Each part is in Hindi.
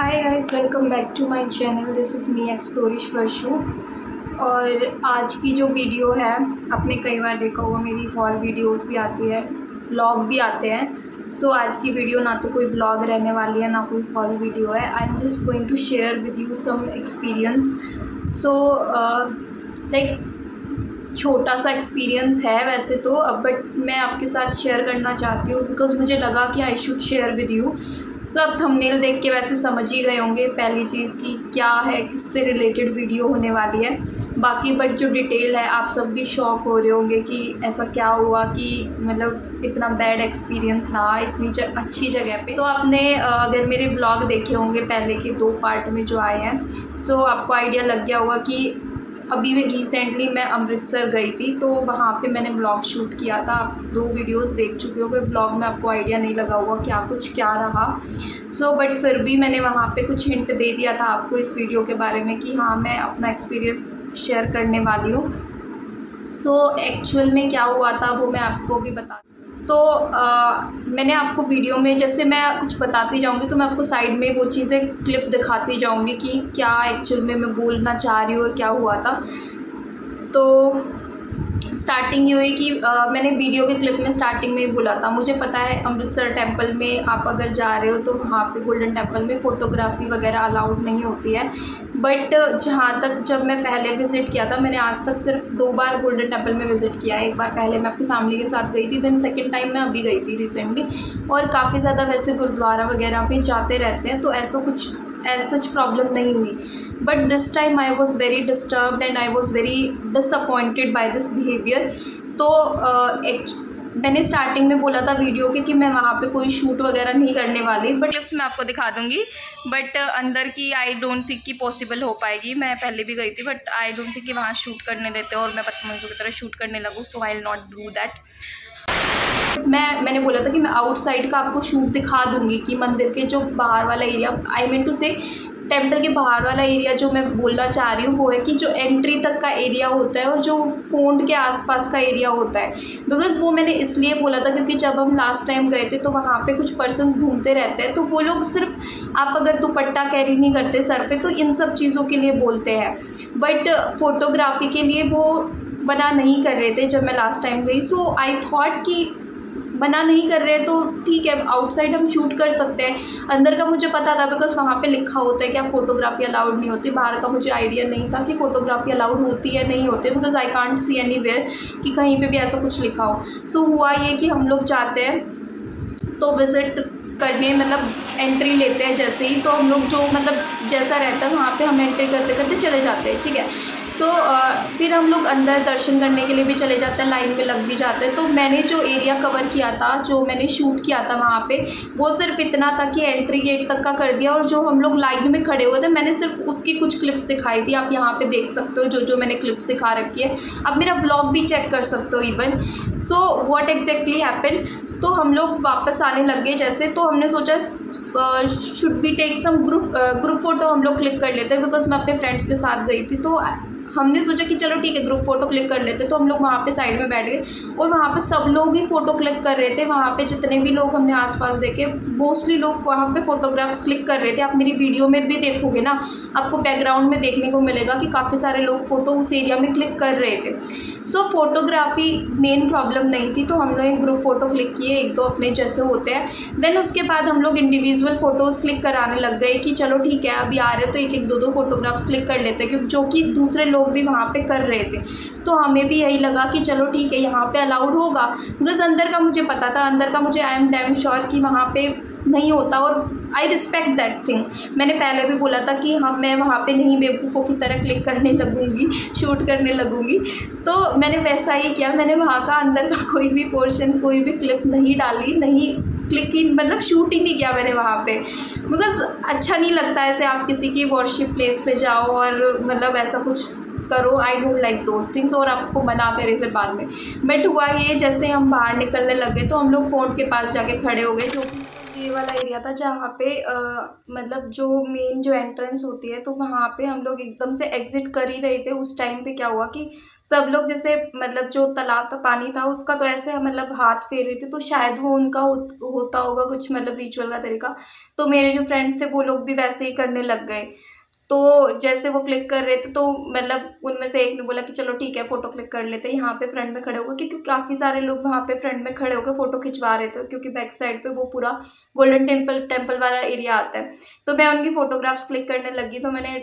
Hi guys, welcome back to my channel. This is me Explorish Varshu. और आज की जो वीडियो है, आपने कई बार देखा होगा मेरी हॉल वीडियोस भी आती है, व्लॉग भी आते हैं। सो आज की वीडियो ना तो कोई व्लॉग रहने वाली है ना कोई हॉल वीडियो है। I am just going to share with you some experience. So like छोटा सा एक्सपीरियंस है वैसे तो, बट मैं आपके साथ शेयर करना चाहती हूँ बिकॉज मुझे लगा कि I should share with you. तो आप थंबनेल देख के वैसे समझ ही गए होंगे पहली चीज़ की क्या है, किससे रिलेटेड वीडियो होने वाली है। बाकी बट जो डिटेल है, आप सब भी शॉक हो रहे होंगे कि ऐसा क्या हुआ कि मतलब इतना बैड एक्सपीरियंस रहा इतनी अच्छी जगह पे। तो आपने अगर मेरे ब्लॉग देखे होंगे पहले के 2 पार्ट में जो आए हैं, सो आपको आइडिया लग गया होगा कि अभी रिसेंटली मैं अमृतसर गई थी, तो वहाँ पे मैंने ब्लॉग शूट किया था। आप 2 वीडियोस देख चुके होंगे ब्लॉग में, आपको आइडिया नहीं लगा होगा क्या रहा। सो बट फिर भी मैंने वहाँ पे कुछ हिंट दे दिया था आपको इस वीडियो के बारे में कि हाँ, मैं अपना एक्सपीरियंस शेयर करने वाली हूँ। सो एक्चुअल में क्या हुआ था वो मैं आपको भी बता। तो मैंने आपको वीडियो में जैसे मैं कुछ बताती जाऊंगी तो मैं आपको साइड में वो चीज़ें क्लिप दिखाती जाऊंगी कि क्या एक्चुअल में मैं बोलना चाह रही हूँ और क्या हुआ था। तो स्टार्टिंग ये हुई कि मैंने वीडियो के क्लिप में स्टार्टिंग में ही बोला था, मुझे पता है अमृतसर टेंपल में आप अगर जा रहे हो तो वहाँ पे गोल्डन टेंपल में फ़ोटोग्राफी वगैरह अलाउड नहीं होती है। बट जहाँ तक जब मैं पहले विज़िट किया था, मैंने आज तक सिर्फ 2 बार गोल्डन टेंपल में विज़िट किया है। एक बार पहले मैं अपनी फैमिली के साथ गई थी, देन सेकेंड टाइम मैं अभी गई थी रिसेंटली। और काफ़ी ज़्यादा वैसे गुरुद्वारा वगैरह पे जाते रहते हैं, तो ऐसा कुछ सच प्रॉब्लम नहीं हुई। But this time I was very disturbed and I was very disappointed by this behaviour. तो मैंने स्टार्टिंग में बोला था वीडियो के कि मैं वहाँ पे कोई शूट वगैरह नहीं करने वाली, बट क्लिप्स मैं आपको दिखा दूँगी। बट अंदर की आई डोंट थिंक कि पॉसिबल हो पाएगी। मैं पहले भी गई थी बट आई डोंट थिंक कि वहाँ शूट करने देते और मैं बदतमीज़ों की तरह शूट करने लगूँ। So I will not do that. मैंने बोला था कि मैं आउटसाइड का आपको शूट दिखा दूंगी कि मंदिर के जो बाहर वाला एरिया, आई मीन टू से टेंपल के बाहर वाला एरिया जो मैं बोलना चाह रही हूँ वो है कि जो एंट्री तक का एरिया होता है और जो पोंड के आसपास का एरिया होता है। बिकॉज़ वो मैंने इसलिए बोला था क्योंकि जब हम लास्ट टाइम गए थे तो वहाँ पे कुछ पर्सन्स घूमते रहते हैं, तो वो लोग सिर्फ आप अगर दुपट्टा कैरी नहीं करते सर पे तो इन सब चीज़ों के लिए बोलते हैं, बट फोटोग्राफी के लिए वो मना नहीं कर रहे थे जब मैं लास्ट टाइम गई। सो आई थॉट कि मना नहीं कर रहे तो ठीक है, आउटसाइड हम शूट कर सकते हैं। अंदर का मुझे पता था बिकॉज वहाँ पे लिखा होता है कि आप फोटोग्राफी अलाउड नहीं होती। बाहर का मुझे आइडिया नहीं था कि फ़ोटोग्राफी अलाउड होती है नहीं होती, because I can't see anywhere कि कहीं पे भी ऐसा कुछ लिखा हो। सो हुआ ये कि हम लोग जाते हैं तो विज़िट करने, मतलब एंट्री लेते हैं जैसे ही, तो हम लोग जो मतलब जैसा रहता है वहाँ पे हम एंट्री करते करते चले जाते हैं, ठीक है। सो फिर हम लोग अंदर दर्शन करने के लिए भी चले जाते हैं, लाइन में लग भी जाते हैं। तो मैंने जो एरिया कवर किया था, जो मैंने शूट किया था वहाँ पे, वो सिर्फ इतना था कि एंट्री गेट तक का कर दिया, और जो हम लोग लाइन में खड़े हुए थे मैंने सिर्फ उसकी कुछ क्लिप्स दिखाई थी। आप यहाँ पे देख सकते हो जो मैंने क्लिप्स दिखा रखी है, आप मेरा ब्लॉग भी चेक कर सकते हो even. So what exactly happen, तो हम लोग वापस आने लग गए जैसे, तो हमने सोचा should be take some group photo हम लोग क्लिक कर लेते हैं, बिकॉज मैं अपने फ्रेंड्स के साथ गई थी। तो हमने सोचा कि चलो ठीक है ग्रुप फ़ोटो क्लिक कर लेते। तो हम लोग वहाँ पे साइड में बैठ गए और वहाँ पे सब लोग ही फ़ोटो क्लिक कर रहे थे। वहाँ पे जितने भी लोग हमने आसपास देखे, मोस्टली लोग वहाँ पे फ़ोटोग्राफ्स क्लिक कर रहे थे। आप मेरी वीडियो में भी देखोगे ना, आपको बैकग्राउंड में देखने को मिलेगा कि काफ़ी सारे लोग फ़ोटो उस एरिया में क्लिक कर रहे थे। सो फोटोग्राफी मेन प्रॉब्लम नहीं थी, तो हम लोग एक ग्रुप फ़ोटो क्लिक किए, 1-2 अपने जैसे होते हैं। देन उसके बाद हम लोग इंडिविजुअल फ़ोटोज़ क्लिक कराने लग गए कि चलो ठीक है अभी आ रहे तो 1-1, 2-2 फ़ोटोग्राफ्स क्लिक कर लेते हैं, क्योंकि जो कि दूसरे लोग भी वहाँ पे कर रहे थे। तो हमें भी यही लगा कि चलो ठीक है यहाँ पे अलाउड होगा, बिकॉज अंदर का मुझे पता था, अंदर का मुझे आई एम डैम श्योर कि वहाँ पे नहीं होता, और आई रिस्पेक्ट दैट थिंग। मैंने पहले भी बोला था कि हाँ मैं वहाँ पे नहीं बेवकूफ़ों की तरह क्लिक करने लगूँगी, शूट करने लगूँगी। तो मैंने वैसा ही किया, मैंने वहाँ का अंदर का कोई भी पोर्शन, कोई भी क्लिप नहीं डाली, नहीं क्लिक ही, मतलब शूट ही नहीं किया मैंने वहाँ पे, बिकॉज अच्छा नहीं लगता ऐसे आप किसी की वर्शिप प्लेस पे जाओ और मतलब ऐसा कुछ करो। I don't like those things, और आपको मना करे फिर बाद में। बट हुआ ये, जैसे हम बाहर निकलने लगे तो हम लोग पोंड के पास जाके खड़े हो गए, जो कि ये वाला एरिया था जहाँ पे मतलब जो मेन जो एंट्रेंस होती है, तो वहाँ पे हम लोग एकदम से एग्जिट कर ही रहे थे। उस टाइम पे क्या हुआ कि सब लोग जैसे मतलब जो तालाब का पानी था उसका तो ऐसे मतलब हाथ फेर रहे थे, तो शायद वो उनका होता होगा कुछ मतलब रिचुअल का तरीका। तो मेरे जो फ्रेंड्स थे वो लोग भी वैसे ही करने लग गए। तो जैसे वो क्लिक कर रहे थे तो मतलब उनमें से एक ने बोला कि चलो ठीक है फ़ोटो क्लिक कर लेते हैं यहाँ पे फ्रंट में खड़े होकर, क्योंकि काफ़ी सारे लोग वहाँ पे फ्रंट में खड़े होकर फ़ोटो खिंचवा रहे थे, क्योंकि बैक साइड पे वो पूरा गोल्डन टेम्पल वाला एरिया आता है। तो मैं उनकी फ़ोटोग्राफ्स क्लिक करने लगी, तो मैंने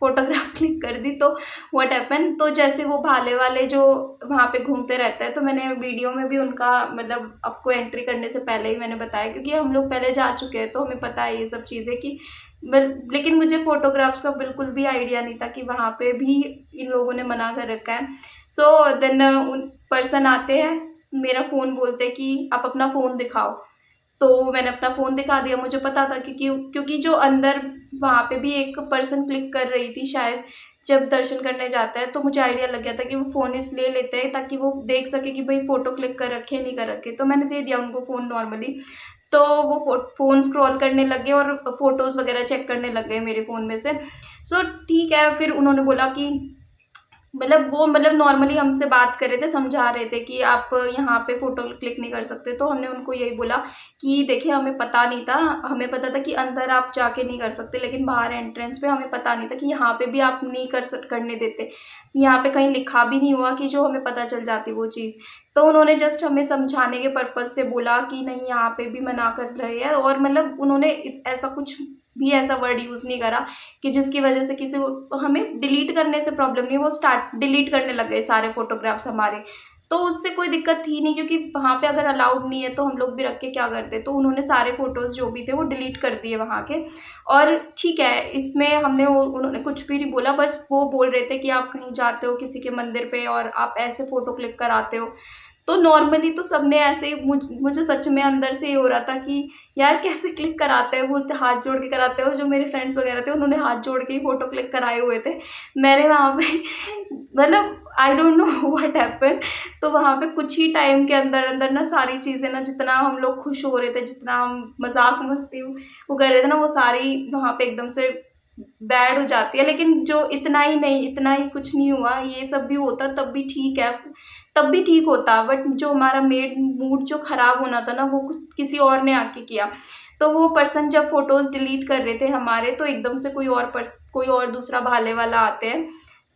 फ़ोटोग्राफ क्लिक कर दी। तो व्हाट हैपन, तो जैसे वो भाले वाले जो वहाँ पे घूमते रहते हैं, तो मैंने वीडियो में भी उनका मतलब आपको एंट्री करने से पहले ही मैंने बताया, क्योंकि हम लोग पहले जा चुके हैं तो हमें पता है ये सब चीज़ें कि लेकिन मुझे फ़ोटोग्राफ्स का बिल्कुल भी आइडिया नहीं था कि वहाँ पे भी इन लोगों ने मना कर रखा है। सो देन उन पर्सन आते हैं, मेरा फ़ोन बोलते हैं कि आप अपना फ़ोन दिखाओ। तो मैंने अपना फ़ोन दिखा दिया। मुझे पता था क्योंकि क्योंकि जो अंदर वहाँ पे भी एक पर्सन क्लिक कर रही थी शायद, जब दर्शन करने जाता है, तो मुझे आइडिया लग गया था कि वो फ़ोन इसलिए लेते हैं ताकि वो देख सके कि भाई फ़ोटो क्लिक कर रखे नहीं कर रखे। तो मैंने दे दिया उनको फ़ोन नॉर्मली। तो वो फ़ोन स्क्रॉल करने लग गए और फ़ोटोज़ वगैरह चेक करने लग गए मेरे फ़ोन में से। सो ठीक है, फिर उन्होंने बोला कि मतलब वो मतलब नॉर्मली हमसे बात कर रहे थे, समझा रहे थे कि आप यहाँ पे फ़ोटो क्लिक नहीं कर सकते। तो हमने उनको यही बोला कि देखिए हमें पता नहीं था, हमें पता था कि अंदर आप जाके नहीं कर सकते, लेकिन बाहर एंट्रेंस पे हमें पता नहीं था कि यहाँ पे भी आप नहीं करने देते। यहाँ पे कहीं लिखा भी नहीं हुआ कि जो हमें पता चल जाती वो चीज़। तो उन्होंने जस्ट हमें समझाने के पर्पज़ से बोला कि नहीं यहाँ पे भी मना कर रहे हैं, और मतलब उन्होंने ऐसा कुछ भी ऐसा वर्ड यूज़ नहीं करा कि जिसकी वजह से किसी को हमें डिलीट करने से प्रॉब्लम नहीं। वो स्टार्ट डिलीट करने लग गए सारे फ़ोटोग्राफ्स हमारे। तो उससे कोई दिक्कत थी नहीं, क्योंकि वहाँ पे अगर अलाउड नहीं है तो हम लोग भी रख के क्या करते। तो उन्होंने सारे फ़ोटोज़ जो भी थे वो डिलीट कर दिए वहाँ के। और ठीक है, इसमें हमने उन्होंने कुछ भी नहीं बोला, बस वो बोल रहे थे कि आप कहीं जाते हो किसी के मंदिर पे और आप ऐसे फ़ोटो क्लिक कराते हो। तो नॉर्मली तो सबने ऐसे ही मुझे सच में अंदर से ये हो रहा था कि यार कैसे क्लिक कराते हैं, बोलते हाथ जोड़ के कराते हो। जो मेरे फ्रेंड्स वगैरह थे उन्होंने हाथ जोड़ के ही फ़ोटो क्लिक कराए हुए थे। मैंने वहाँ पे मतलब I don't know what happen. तो वहाँ पे कुछ ही टाइम के अंदर अंदर ना सारी चीज़ें ना, जितना हम लोग खुश हो रहे थे, जितना हम मजाक मस्ती वो कर रहे थे ना, वो सारी वहाँ पे एकदम से बैड हो जाती है। लेकिन जो इतना ही नहीं, इतना ही कुछ नहीं हुआ, ये सब भी होता तब भी ठीक है, तब भी ठीक होता। बट जो हमारा मूड जो ख़राब होना था ना, वो किसी और ने आके किया। तो वो पर्सन जब फ़ोटोज़ डिलीट कर रहे थे हमारे, तो एकदम से कोई और दूसरा भाले वाला आते हैं।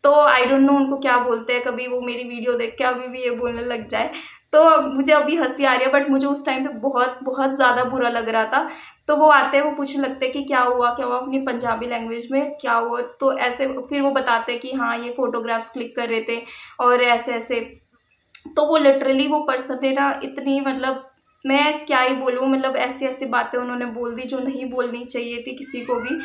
तो आई डोंट नो उनको क्या बोलते हैं, कभी वो मेरी वीडियो देख के अभी भी ये बोलने लग जाए। तो मुझे अभी हँसी आ रही है, बट मुझे उस टाइम पे बहुत बहुत ज़्यादा बुरा लग रहा था। तो वो आते हैं, वो पूछने लगते हैं कि क्या हुआ क्या हुआ, अपनी पंजाबी लैंग्वेज में क्या हुआ। तो ऐसे फिर वो बताते हैं कि हाँ ये फ़ोटोग्राफ्स क्लिक कर रहे थे और ऐसे ऐसे। तो वो लिटरली वो पर्सन ने ना इतनी मतलब मैं क्या ही बोलूँ, मतलब ऐसी ऐसी बातें उन्होंने बोल दी जो नहीं बोलनी चाहिए थी किसी को भी।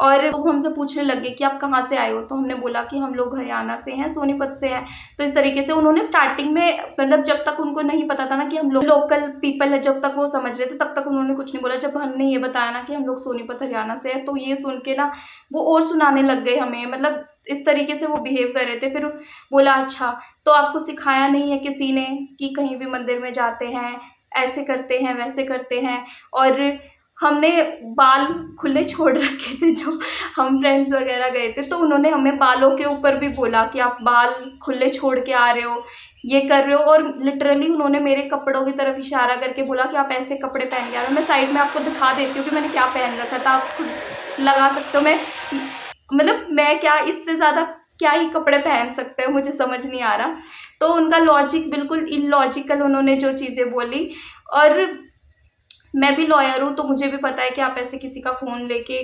और वो हमसे पूछने लगे कि आप कहाँ से आए हो। तो हमने बोला कि हम लोग हरियाणा से हैं, सोनीपत से हैं। तो इस तरीके से उन्होंने स्टार्टिंग में मतलब जब तक उनको नहीं पता था ना कि हम लोग लोकल पीपल है, जब तक वो समझ रहे थे तब तक उन्होंने कुछ नहीं बोला। जब हमने ये बताया ना कि हम लोग सोनीपत हरियाणा से हैं, तो ये सुन के ना वो और सुनाने लग गए हमें, मतलब इस तरीके से वो बिहेव कर रहे थे। फिर बोला अच्छा, तो आपको सिखाया नहीं है किसी ने कि कहीं भी मंदिर में जाते हैं ऐसे करते हैं वैसे करते हैं। और हमने बाल खुले छोड़ रखे थे, जो हम फ्रेंड्स वगैरह गए थे, तो उन्होंने हमें बालों के ऊपर भी बोला कि आप बाल खुले छोड़ के आ रहे हो, ये कर रहे हो। और लिटरली उन्होंने मेरे कपड़ों की तरफ इशारा करके बोला कि आप ऐसे कपड़े पहन के आ रहे हो। मैं साइड में आपको दिखा देती हूँ कि मैंने क्या पहन रखा था, आप खुद लगा सकते हो। मैं मतलब मैं क्या इससे ज़्यादा क्या ही कपड़े पहन सकते हैं, मुझे समझ नहीं आ रहा। तो उनका लॉजिक बिल्कुल इलॉजिकल उन्होंने जो चीज़ें बोली। और मैं भी लॉयर हूँ, तो मुझे भी पता है कि आप ऐसे किसी का फ़ोन लेके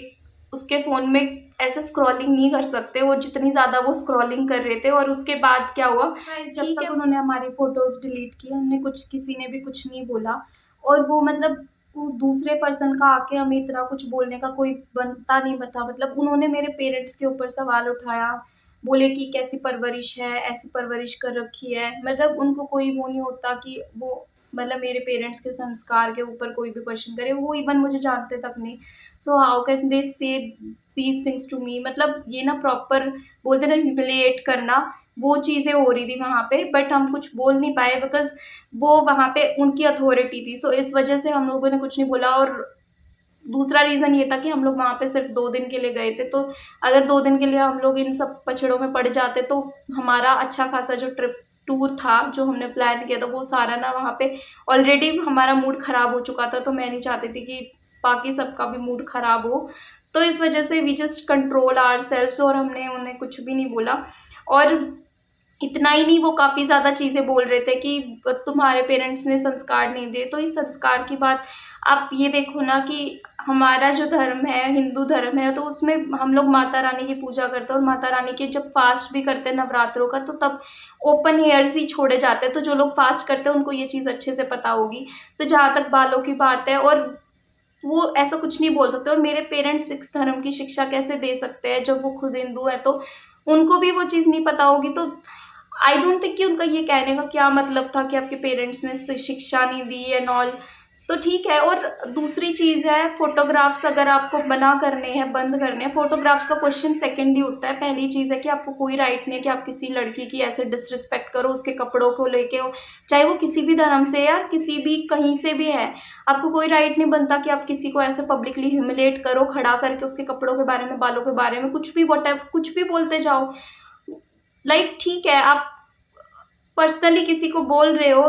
उसके फ़ोन में ऐसे स्क्रॉलिंग नहीं कर सकते। वो जितनी ज़्यादा वो स्क्रॉलिंग कर रहे थे। और उसके बाद क्या हुआ, जब तक उन्होंने हमारी फ़ोटोज़ डिलीट की, हमने किसी ने भी कुछ नहीं बोला। और वो मतलब वो दूसरे पर्सन का आके हमें इतना कुछ बोलने का कोई बनता नहीं था। मतलब उन्होंने मेरे पेरेंट्स के ऊपर सवाल उठाया, बोले कि कैसी परवरिश है, ऐसी परवरिश कर रखी है। मतलब उनको कोई वो नहीं होता कि वो मतलब मेरे पेरेंट्स के संस्कार के ऊपर कोई भी क्वेश्चन करे। वो इवन मुझे जानते तक नहीं। सो हाउ कैन दे से दीज थिंग्स टू मी। मतलब ये ना प्रॉपर बोलते ना ह्यूमिलिएट करना, वो चीज़ें हो रही थी वहाँ पे। बट हम कुछ बोल नहीं पाए बिकॉज वो वहाँ पे उनकी अथॉरिटी थी। सो इस वजह से हम लोगों ने कुछ नहीं बोला। और दूसरा रीज़न ये था कि हम लोग वहाँ पे सिर्फ 2 दिन के लिए गए थे, तो अगर 2 दिन के लिए हम लोग इन सब पचड़ों में पड़ जाते तो हमारा अच्छा खासा जो टूर था, जो हमने प्लान किया था, वो सारा ना वहाँ पे ऑलरेडी हमारा मूड ख़राब हो चुका था। तो मैं नहीं चाहती थी कि बाकी सबका भी मूड ख़राब हो। तो इस वजह से वी जस्ट कंट्रोल आवरसेल्व्स, और हमने उन्हें कुछ भी नहीं बोला। और इतना ही नहीं, वो काफ़ी ज़्यादा चीज़ें बोल रहे थे कि तुम्हारे पेरेंट्स ने संस्कार नहीं दिए। तो इस संस्कार की बात आप ये देखो ना कि हमारा जो धर्म है, हिंदू धर्म है, तो उसमें हम लोग माता रानी की पूजा करते हैं, और माता रानी के जब फास्ट भी करते हैं नवरात्रों का, तो तब ओपन हेयर्स ही छोड़े जाते हैं। तो जो लोग फास्ट करते हैं उनको ये चीज़ अच्छे से पता होगी। तो जहाँ तक बालों की बात है, और वो ऐसा कुछ नहीं बोल सकते, और मेरे पेरेंट्स सिख धर्म की शिक्षा कैसे दे सकते हैं जब वो खुद हिंदू है, तो उनको भी वो चीज़ नहीं पता होगी। तो आई डोंट थिंक कि उनका ये कहने का क्या मतलब था कि आपके पेरेंट्स ने शिक्षा नहीं दी एंड ऑल। तो ठीक है। और दूसरी चीज़ है, फोटोग्राफ्स अगर आपको बना करने हैं, बंद करने हैं, फोटोग्राफ्स का क्वेश्चन सेकंड ही उठता है। पहली चीज़ है कि आपको कोई राइट नहीं है कि आप किसी लड़की की ऐसे डिसरिस्पेक्ट करो, उसके कपड़ों को लेके हो, चाहे वो किसी भी धर्म से या किसी भी कहीं से भी है। आपको कोई राइट नहीं बनता कि आप किसी को ऐसे पब्लिकली ह्यूमिलेट करो, खड़ा करके उसके कपड़ों के बारे में, बालों के बारे में, कुछ भी कुछ भी बोलते जाओ। ठीक है, आप पर्सनली किसी को बोल रहे हो,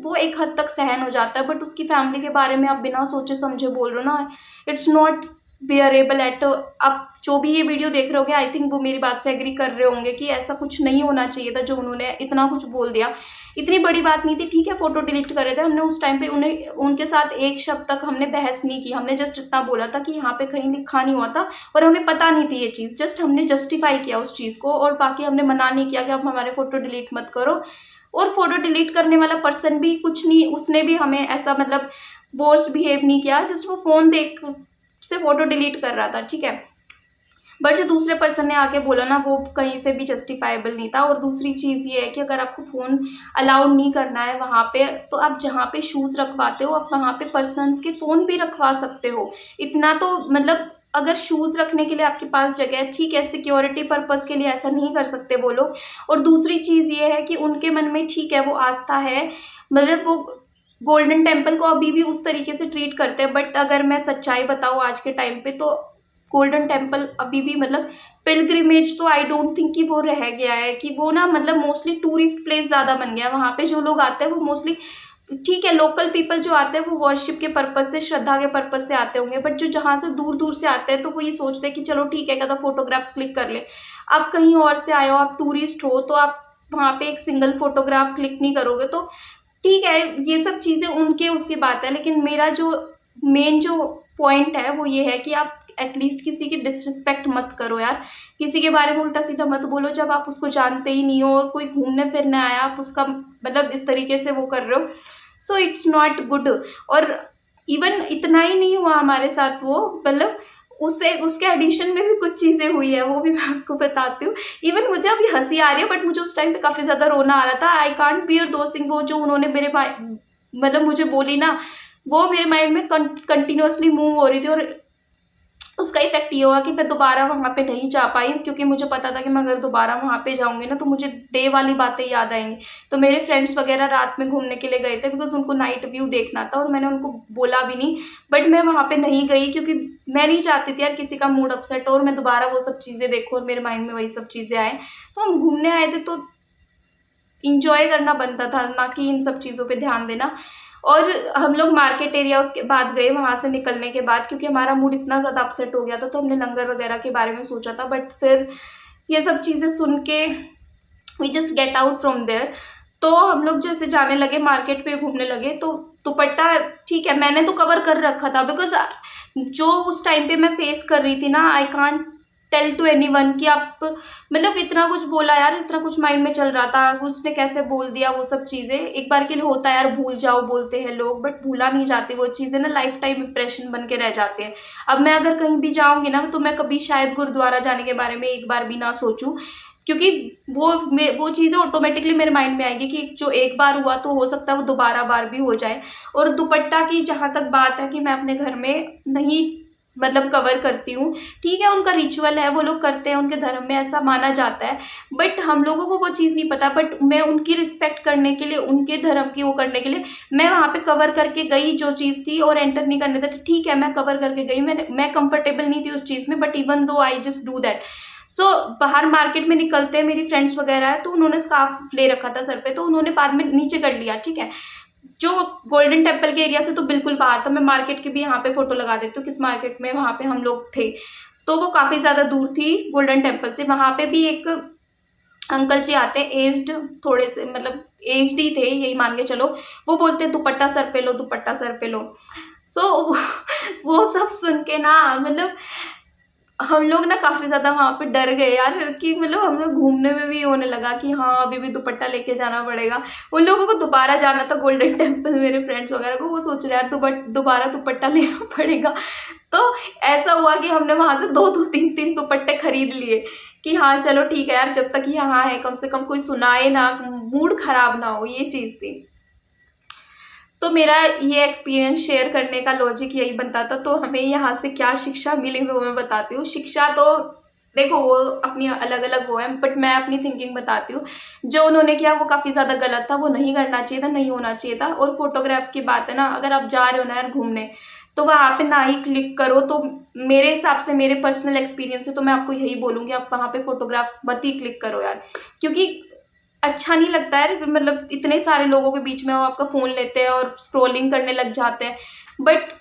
वो एक हद तक सहन हो जाता है, बट उसकी फैमिली के बारे में आप बिना सोचे समझे बोल रहे हो ना, इट्स नॉट बियरेबल एट। आप जो भी ये वीडियो देख रहे होगे, आई थिंक वो मेरी बात से एग्री कर रहे होंगे कि ऐसा कुछ नहीं होना चाहिए था जो उन्होंने इतना कुछ बोल दिया। इतनी बड़ी बात नहीं थी, ठीक है, फोटो डिलीट कर रहे थे हमने उस टाइम पे, उन्हें उनके साथ एक शब्द तक हमने बहस नहीं की। हमने जस्ट इतना बोला था कि यहाँ पे कहीं लिखा नहीं हुआ था और हमें पता नहीं थी ये चीज़, जस्ट हमने जस्टिफाई किया उस चीज़ को, और बाकी हमने मना नहीं किया कि आप हमारे फोटो डिलीट मत करो। और फोटो डिलीट करने वाला पर्सन भी कुछ नहीं, उसने भी हमें ऐसा वर्स्ट बिहेव नहीं किया, जस्ट वो फ़ोन देख से फोटो डिलीट कर रहा था, ठीक है। बट जो दूसरे पर्सन ने आके बोला ना, वो कहीं से भी जस्टिफाइबल नहीं था। और दूसरी चीज़ ये है कि अगर आपको फ़ोन अलाउड नहीं करना है वहाँ पे, तो आप जहाँ पे शूज़ रखवाते हो, आप वहाँ पे पर्सनस के फ़ोन भी रखवा सकते हो। इतना तो अगर शूज़ रखने के लिए आपके पास जगह है, ठीक है, सिक्योरिटी पर्पज़ के लिए ऐसा नहीं कर सकते वो लोग। और दूसरी चीज़ ये है कि उनके मन में, ठीक है, वो आस्था है, वो गोल्डन टेम्पल को अभी भी उस तरीके से ट्रीट करते हैं। बट अगर मैं सच्चाई बताऊँ आज के टाइम पे, तो गोल्डन टेम्पल अभी भी पिलग्रिमेज तो आई डोंट थिंक कि वो रह गया है, कि वो ना मोस्टली टूरिस्ट प्लेस ज़्यादा बन गया है। वहाँ पे जो लोग आते हैं वो मोस्टली, ठीक है, लोकल पीपल जो आते हैं वो वर्शिप के पर्पज से, श्रद्धा के पर्पज से आते होंगे, बट जो जहाँ से दूर दूर से आते हैं तो वो ये सोचते हैं कि चलो ठीक है, कहता फोटोग्राफ्स क्लिक कर ले। आप कहीं और से आए हो, आप टूरिस्ट हो, तो आप वहाँ पे एक सिंगल फोटोग्राफ क्लिक नहीं करोगे, तो ठीक है, ये सब चीज़ें उनके उसकी बात है। लेकिन मेरा जो मेन जो पॉइंट है वो ये है कि आप एटलीस्ट किसी की डिसरिस्पेक्ट मत करो यार, किसी के बारे में उल्टा सीधा मत बोलो जब आप उसको जानते ही नहीं हो, और कोई घूमने फिरने आया, आप उसका इस तरीके से वो कर रहे हो, सो इट्स नॉट गुड। और इवन इतना ही नहीं हुआ हमारे साथ, वो उससे उसके एडिशन में भी कुछ चीज़ें हुई है, वो भी मैं आपको बताती हूँ। इवन मुझे अभी हंसी आ रही है, बट मुझे उस टाइम पे काफ़ी ज़्यादा रोना आ रहा था। I can't beer those thing, वो जो उन्होंने मेरे मुझे बोली ना, वो मेरे माइंड में कंटिन्यूअसली मूव हो रही थी। और उसका इफेक्ट ये हुआ कि मैं दोबारा वहाँ पे नहीं जा पाई, क्योंकि मुझे पता था कि मैं अगर दोबारा वहाँ पे जाऊँगी ना, तो मुझे डे वाली बातें याद आएंगी। तो मेरे फ्रेंड्स वगैरह रात में घूमने के लिए गए थे, बिकॉज उनको नाइट व्यू देखना था, और मैंने उनको बोला भी नहीं, बट मैं वहाँ पे नहीं गई क्योंकि मैं नहीं चाहती थी यार किसी का मूड अपसेट हो और मैं दोबारा वो सब चीज़ें देखूँ और मेरे माइंड में वही सब चीज़ें आए। तो हम घूमने आए थे, तो इंजॉय करना बनता था, ना कि इन सब चीज़ों पे ध्यान देना। और हम लोग मार्केट एरिया उसके बाद गए, वहाँ से निकलने के बाद, क्योंकि हमारा मूड इतना ज़्यादा अपसेट हो गया था, तो हमने लंगर वगैरह के बारे में सोचा था। बट फिर ये सब चीज़ें सुन के we just get out from there. तो हम लोग जैसे जाने लगे, मार्केट पे घूमने लगे, तो दुपट्टा, ठीक है, मैंने तो कवर कर रखा था, बिकॉज जो उस टाइम पे मैं फेस कर रही थी ना, I can't tell to anyone कि आप इतना कुछ बोला यार, इतना कुछ माइंड में चल रहा था, उसने कैसे बोल दिया, वो सब चीज़ें एक बार के लिए होता है यार, भूल जाओ बोलते हैं लोग, बट भूला नहीं जाती वो चीज़ें ना, लाइफ टाइम इंप्रेशन बन के रह जाते हैं। अब मैं अगर कहीं भी जाऊँगी ना, तो मैं कभी शायद गुरुद्वारा जाने के बारे में एक बार भी ना सोचूं, क्योंकि वो चीज़ें ऑटोमेटिकली मेरे माइंड में आएगी कि जो एक बार हुआ तो हो सकता है वो दोबारा बार भी हो जाए। और दुपट्टा की जहाँ तक बात है कि मैं अपने घर में नहीं मतलब कवर करती हूँ। ठीक है, उनका रिचुअल है, वो लोग करते हैं, उनके धर्म में ऐसा माना जाता है, बट हम लोगों को वो चीज़ नहीं पता। बट मैं उनकी रिस्पेक्ट करने के लिए, उनके धर्म की वो करने के लिए मैं वहाँ पे कवर करके गई जो चीज़ थी, और एंटर नहीं करने देते। ठीक है, मैं कवर करके गई, मैं कंफर्टेबल नहीं थी उस चीज़ में, but even though I just do that. So बाहर मार्केट में निकलते हैं, मेरी फ्रेंड्स वगैरह है, तो उन्होंने स्कार्फ ले रखा था सर पे, तो उन्होंने बाद में नीचे कर लिया। ठीक है, जो गोल्डन टेम्पल के एरिया से तो बिल्कुल बाहर था। मैं मार्केट की भी यहाँ पे फोटो लगा देती हूँ, किस मार्केट में वहाँ पे हम लोग थे, तो वो काफ़ी ज़्यादा दूर थी गोल्डन टेम्पल से। वहाँ पे भी एक अंकल जी आते हैं, एज्ड, थोड़े से मतलब एज्ड ही थे, यही मान के चलो। वो बोलते हैं दुपट्टा सर पे लो, दुपट्टा सर पे लो। सो वो सब सुन के ना, मतलब हम लोग ना काफ़ी ज़्यादा वहाँ पे डर गए यार, कि मतलब हम लोग घूमने में भी होने लगा कि हाँ अभी भी दुपट्टा लेके जाना पड़ेगा। उन लोगों को दोबारा जाना था गोल्डन टेम्पल, मेरे फ्रेंड्स वगैरह को, वो सोच रहे यार दोबारा दुपट्टा लेना पड़ेगा। तो ऐसा हुआ कि हमने वहाँ से दो दो तीन तीन दुपट्टे खरीद लिए कि हाँ चलो ठीक है यार, जब तक यहाँ है कम से कम कोई सुनाए ना, मूड खराब ना हो, ये चीज़ थी। तो मेरा ये एक्सपीरियंस शेयर करने का लॉजिक यही बनता था। तो हमें यहाँ से क्या शिक्षा मिली वो मैं बताती हूँ। शिक्षा तो देखो वो अपनी अलग अलग वो है, बट मैं अपनी थिंकिंग बताती हूँ। जो उन्होंने किया वो काफ़ी ज़्यादा गलत था, वो नहीं करना चाहिए था, नहीं होना चाहिए था। और फोटोग्राफ्स की बात है ना, अगर आप जा रहे हो ना यार घूमने, तो वहाँ पे ना ही क्लिक करो। तो मेरे हिसाब से, मेरे पर्सनल एक्सपीरियंस से तो मैं आपको यही बोलूँगी, आप वहाँ पे फोटोग्राफ्स मत ही क्लिक करो यार, क्योंकि अच्छा नहीं लगता है। मतलब इतने सारे लोगों के बीच में वो आपका फ़ोन लेते हैं और स्क्रॉलिंग करने लग जाते हैं, बट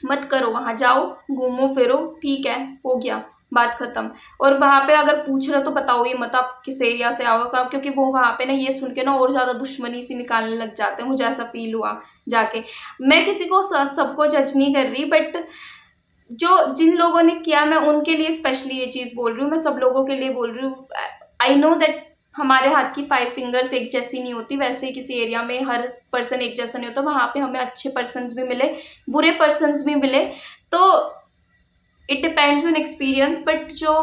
मत करो। वहाँ जाओ, घूमो फिरो, ठीक है, हो गया, बात खत्म। और वहाँ पे अगर पूछ रहे हो तो बताओ ये मत आप किस एरिया से आओ, क्योंकि वो वहाँ पे ना ये सुन के ना और ज़्यादा दुश्मनी सी निकालने लग जाते हैं। मुझे ऐसा फील हुआ जाके। मैं किसी को सबको जज नहीं कर रही, बट जो जिन लोगों ने किया, मैं उनके लिए स्पेशली ये चीज़ बोल रही हूँ, मैं सब लोगों के लिए बोल रही हूँ। आई नो दैट हमारे हाथ की 5 फिंगर्स एक जैसी नहीं होती, वैसे ही किसी एरिया में हर पर्सन एक जैसा नहीं होता। वहाँ पे हमें अच्छे पर्सन्स भी मिले, बुरे पर्सन्स भी मिले, तो it depends on experience. But जो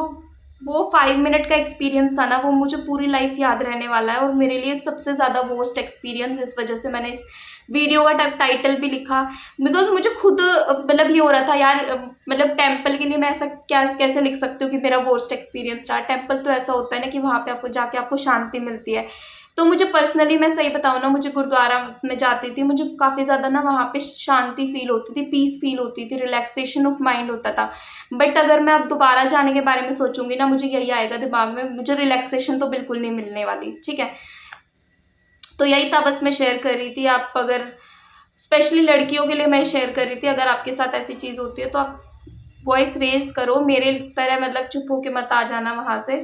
वो 5 मिनट का एक्सपीरियंस था ना, वो मुझे पूरी लाइफ याद रहने वाला है, और मेरे लिए सबसे ज़्यादा वर्स्ट एक्सपीरियंस। इस वजह से मैंने इस वीडियो का टाइटल भी लिखा, बिकॉज मुझे खुद मतलब ये हो रहा था यार, मतलब टेम्पल के लिए मैं ऐसा क्या कैसे लिख सकती हूँ कि मेरा वर्स्ट एक्सपीरियंस रहा। टेम्पल तो ऐसा होता है ना कि वहाँ पे आपको जाके आपको शांति मिलती है। तो मुझे पर्सनली, मैं सही बताऊँ ना, मुझे गुरुद्वारा में जाती थी, मुझे काफ़ी ज़्यादा ना वहाँ पे शांति फील होती थी, पीस फील होती थी, रिलैक्सेशन ऑफ माइंड होता था। बट अगर मैं अब दोबारा जाने के बारे में सोचूंगी ना, मुझे यही आएगा दिमाग में, मुझे रिलैक्सेशन तो बिल्कुल नहीं मिलने वाली। ठीक है, तो यही था, बस मैं शेयर कर रही थी। आप अगर, स्पेशली लड़कियों के लिए मैं शेयर कर रही थी, अगर आपके साथ ऐसी चीज़ होती है तो आप वॉइस रेज करो, मेरे तरह मतलब चुप होके मत आ जाना वहाँ से।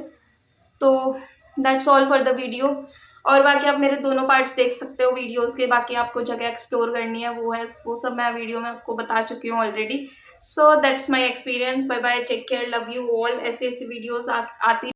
तो that's all for the video. और बाकी आप मेरे दोनों पार्ट्स देख सकते हो वीडियोस के। बाकी आपको जगह एक्सप्लोर करनी है, वो सब मैं वीडियो में आपको बता चुकी हूँ already. So that's my experience. Bye bye, take care, love you all. ऐसी ऐसी वीडियोस आती